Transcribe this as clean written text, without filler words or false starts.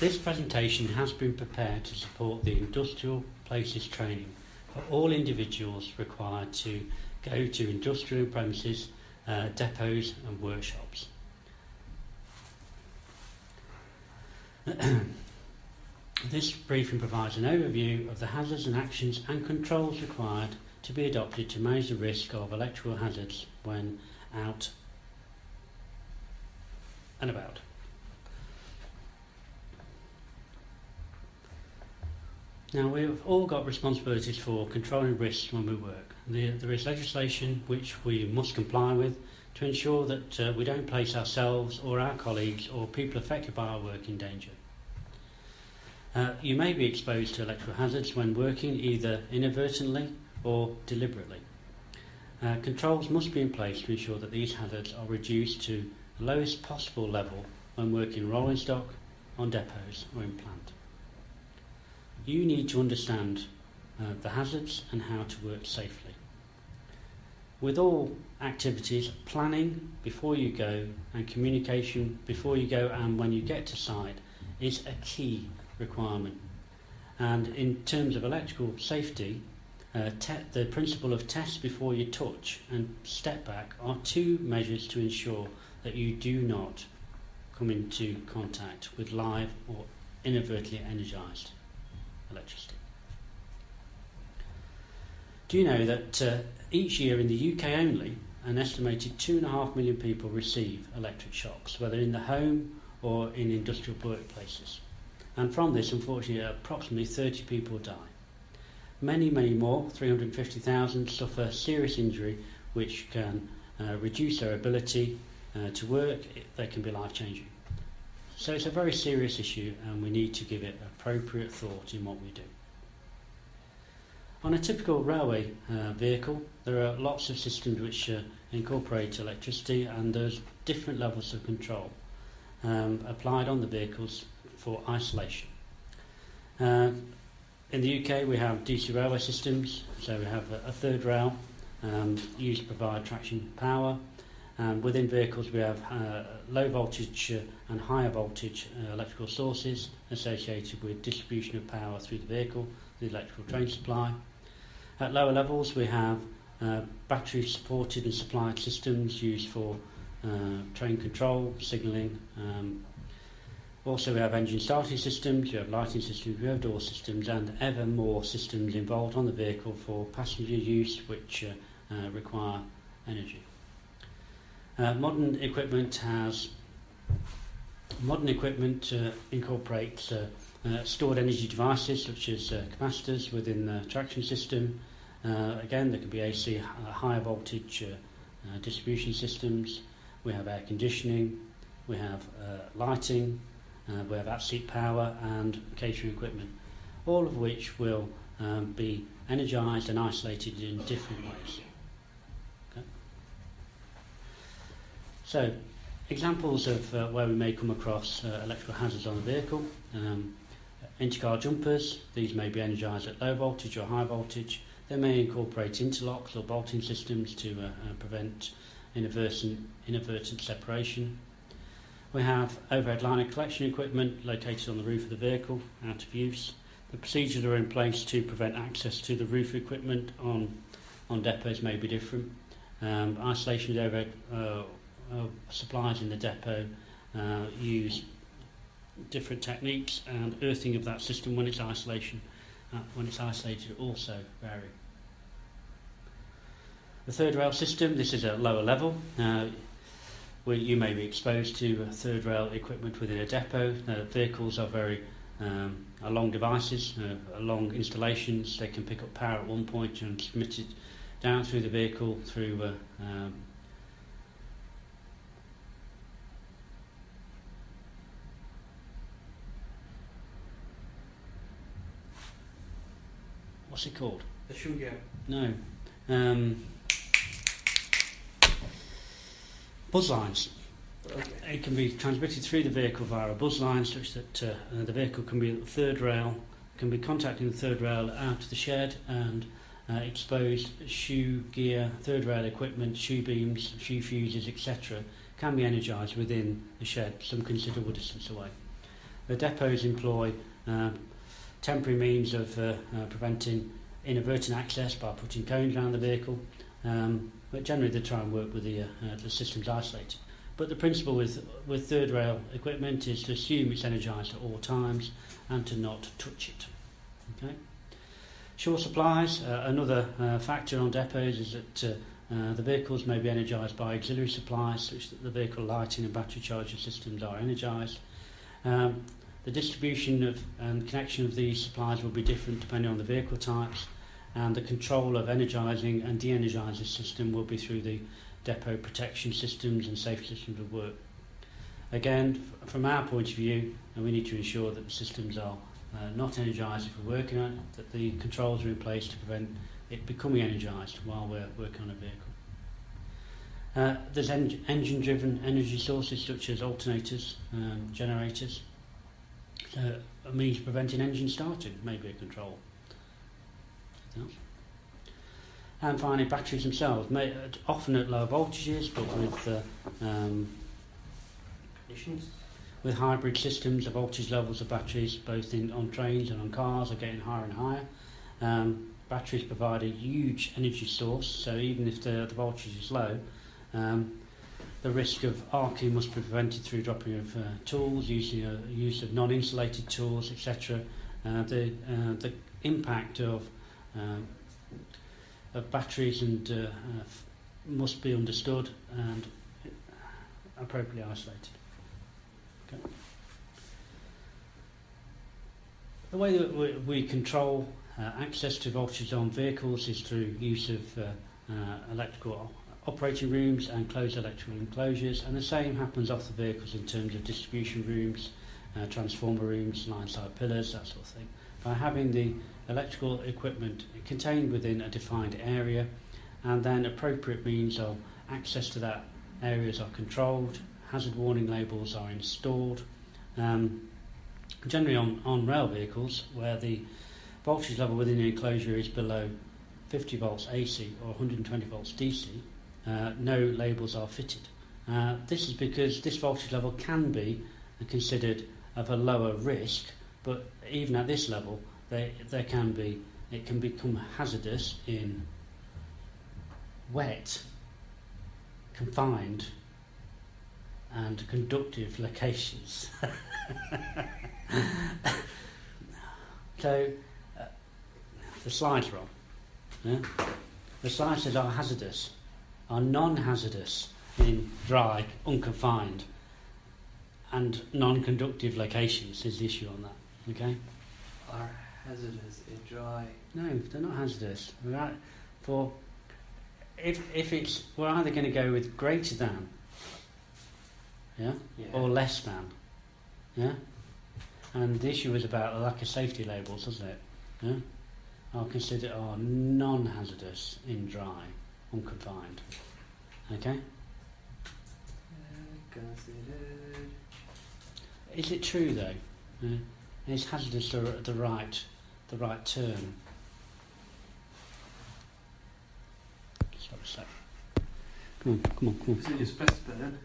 This presentation has been prepared to support the industrial places training for all individuals required to go to industrial premises, depots and workshops. This briefing provides an overview of the hazards and actions and controls required to be adopted to manage the risk of electrical hazards when out and about. Now, we've all got responsibilities for controlling risks when we work. There is legislation which we must comply with to ensure that we don't place ourselves or our colleagues or people affected by our work in danger. You may be exposed to electrical hazards when working either inadvertently or deliberately. Controls must be in place to ensure that these hazards are reduced to the lowest possible level when working rolling stock, on depots or in plant. You need to understand the hazards and how to work safely. With all activities, planning before you go and communication before you go and when you get to site is a key requirement. And in terms of electrical safety, the principle of test before you touch and step back are two measures to ensure that you do not come into contact with live or inadvertently energised electricity. Do you know that each year in the UK only, an estimated 2.5 million people receive electric shocks, whether in the home or in industrial workplaces? And from this, unfortunately, approximately 30 people die. Many more, 350,000, suffer serious injury which can reduce their ability to work. They can be life-changing. So it's a very serious issue and we need to give it appropriate thought in what we do. On a typical railway vehicle, there are lots of systems which incorporate electricity, and there's different levels of control applied on the vehicles for isolation. In the UK we have DC railway systems, so we have a third rail used to provide traction power. Within vehicles we have low voltage and higher voltage electrical sources associated with distribution of power through the vehicle, the electrical train supply. At lower levels we have battery supported and supplied systems used for train control, signalling. Also we have engine starting systems, we have lighting systems, we have door systems, and ever more systems involved on the vehicle for passenger use which require energy. Modern equipment incorporates stored energy devices such as capacitors within the traction system. Again, there can be AC higher voltage distribution systems. We have air conditioning, we have lighting, we have at-seat power and catering equipment, all of which will be energised and isolated in different ways. Okay. So, examples of where we may come across electrical hazards on a vehicle. Intercar jumpers, these may be energised at low voltage or high voltage. They may incorporate interlocks or bolting systems to prevent inadvertent separation. We have overhead liner collection equipment located on the roof of the vehicle, out of use. The procedures are in place to prevent access to the roof equipment on depots may be different. Isolation of overhead supplies in the depot use different techniques, and earthing of that system when it's isolated also vary. The third rail system, this is at lower level. Where you may be exposed to third rail equipment within a depot. Vehicles are very long devices, long installations. They can pick up power at one point and transmit it down through the vehicle through what's it called? The Shugia. No. Buzz lines. Okay. It can be transmitted through the vehicle via a buzz line such that the vehicle can be at the third rail, can be contacting the third rail out of the shed, and exposed shoe gear, third rail equipment, shoe beams, shoe fuses, etc. can be energised within the shed some considerable distance away. the depots employ temporary means of preventing inadvertent access by putting cones around the vehicle, but generally they try and work with the systems isolated. But the principle with third rail equipment is to assume it's energised at all times and to not touch it. Okay? Short supplies, another factor on depots is that the vehicles may be energised by auxiliary supplies such that the vehicle lighting and battery charging systems are energised. The distribution of and connection of these supplies will be different depending on the vehicle types, and the control of energising and de-energising the system will be through the depot protection systems and safe systems of work. Again, from our point of view, we need to ensure that the systems are not energised if we're working on it, that the controls are in place to prevent it becoming energised while we're working on a vehicle. There's engine-driven energy sources such as alternators, generators. A means of preventing engine starting may be a control. And finally, batteries themselves, often at lower voltages, but with hybrid systems, the voltage levels of batteries, both on trains and on cars, are getting higher and higher. Batteries provide a huge energy source, so even if the voltage is low, the risk of arcing must be prevented through dropping of tools, use of non-insulated tools, etc. The impact of batteries and must be understood and appropriately isolated. Okay. The way that we control access to voltage on vehicles is through use of electrical operating rooms and closed electrical enclosures, and the same happens off the vehicles in terms of distribution rooms, transformer rooms, line-side pillars, that sort of thing. By having the electrical equipment contained within a defined area, and then appropriate means of access to that areas are controlled, hazard warning labels are installed. Generally on rail vehicles where the voltage level within the enclosure is below 50 volts AC or 120 volts DC, no labels are fitted. This is because this voltage level can be considered of a lower risk, but even at this level, it can become hazardous in wet, confined, and conductive locations. So the slide's wrong. Yeah? The slide says are hazardous, are non-hazardous in dry, unconfined, and non-conductive locations is the issue on that. Okay? Are hazardous in dry? No, they're not hazardous. If it's, we're either going to go with greater than, yeah, or less than, yeah. And the issue was about the lack of safety labels, wasn't it? Yeah. I'll consider it are non-hazardous in dry, unconfined. Okay. Considered. Is it true though? Yeah. Is hazardous the right term? Just have a sec. Come on. Is it your specimen?